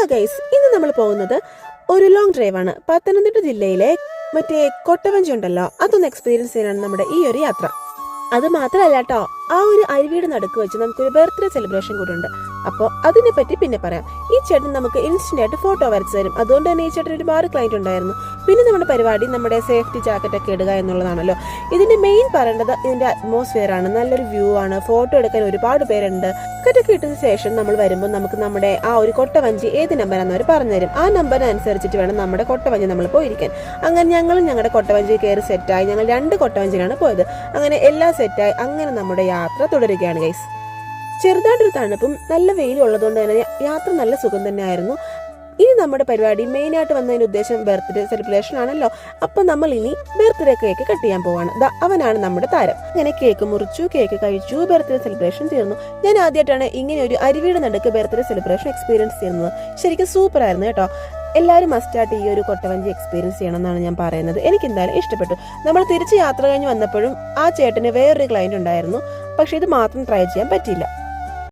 Hello guys, ഇന്ന് നമ്മൾ പോകുന്നത് ഒരു ലോങ് ഡ്രൈവ് ആണ്. പത്തനംതിട്ട ജില്ലയിലെ മറ്റേ കൊട്ടവഞ്ചി ഉണ്ടല്ലോ, അതൊന്ന് എക്സ്പീരിയൻസ് ചെയ്യാനാണ് നമ്മുടെ ഈ ഒരു യാത്ര. അത് മാത്രമല്ല കേട്ടോ, ആ ഒരു അരുവിയുടെ നടുക്ക് വെച്ച് നമുക്കൊരു ബർത്ത്ഡേ സെലിബ്രേഷൻ കൂടെ ഉണ്ട്. അപ്പോൾ അതിനെ പറ്റി പിന്നെ പറയാം. ഈ ചേട്ടൻ നമുക്ക് ഇൻസ്റ്റന്റ് ആയിട്ട് ഫോട്ടോ വരച്ചു തരും. അതുകൊണ്ട് തന്നെ ഈ ചേട്ടൻ ഒരുപാട് ക്ലയന്റ് ഉണ്ടായിരുന്നു. പിന്നെ നമ്മുടെ പരിപാടി നമ്മുടെ സേഫ്റ്റി ജാക്കറ്റ് ഒക്കെ ഇടുക എന്നുള്ളതാണല്ലോ. ഇതിന്റെ മെയിൻ പറയേണ്ടത് ഇതിന്റെ അറ്റ്മോസ്ഫിയർ ആണ്. നല്ലൊരു വ്യൂ ആണ്, ഫോട്ടോ എടുക്കാൻ ഒരുപാട് പേരുണ്ട്. ടിക്കറ്റൊക്കെ ഇട്ടതിന് ശേഷം നമ്മൾ വരുമ്പോൾ നമുക്ക് നമ്മുടെ ആ ഒരു കൊട്ടവഞ്ചി ഏത് നമ്പറാണെന്ന് അവർ പറഞ്ഞുതരും. ആ നമ്പറിനനുസരിച്ചിട്ട് വേണം നമ്മുടെ കൊട്ടവഞ്ചി നമ്മൾ പോയിരിക്കാൻ. അങ്ങനെ ഞങ്ങളും ഞങ്ങളുടെ കൊട്ടവഞ്ചി കയറി സെറ്റായി. ഞങ്ങൾ 2 കൊട്ടവഞ്ചിയിലാണ് പോയത്. അങ്ങനെ എല്ലാം സെറ്റായി അങ്ങനെ നമ്മുടെ യാത്ര തുടരുകയാണ് ഗൈസ്. ചെറുതായിട്ടൊരു തണുപ്പും നല്ല വെയിലും ഉള്ളതുകൊണ്ട് തന്നെ യാത്ര നല്ല സുഖം തന്നെയായിരുന്നു. ഇനി നമ്മുടെ പരിപാടി മെയിനായിട്ട് വന്നതിന് ഉദ്ദേശം ബർത്ത്ഡേ സെലിബ്രേഷൻ ആണല്ലോ. അപ്പൊ നമ്മൾ ഇനി ബർത്ത്ഡേ കേക്ക് കട്ട് ചെയ്യാൻ പോവാണ്. അവനാണ് നമ്മുടെ താരം. അങ്ങനെ കേക്ക് മുറിച്ചു, കേക്ക് കഴിച്ചു, ബർത്ത്ഡേ സെലിബ്രേഷൻ തീർന്നു. ഞാൻ ആദ്യമായിട്ടാണ് ഇങ്ങനെ ഒരു അരുവിയുടെ നടുക്ക് ബർത്ത്ഡേ സെലിബ്രേഷൻ എക്സ്പീരിയൻസ് ചെയ്യുന്നത്. ശരിക്കും സൂപ്പർ ആയിരുന്നു കേട്ടോ. എല്ലാവരും മസ്റ്റായിട്ട് ഈ ഒരു കൊട്ടവഞ്ചി എക്സ്പീരിയൻസ് ചെയ്യണം എന്നാണ് ഞാൻ പറയുന്നത്. എനിക്ക് എന്തായാലും ഇഷ്ടപ്പെട്ടു. നമ്മൾ തിരിച്ച് യാത്ര കഴിഞ്ഞ് വന്നപ്പോഴും ആ ചേട്ടന് വേറൊരു ക്ലയന്റ് ഉണ്ടായിരുന്നു. പക്ഷെ ഇത് മാത്രം ട്രൈ ചെയ്യാൻ പറ്റിയില്ല.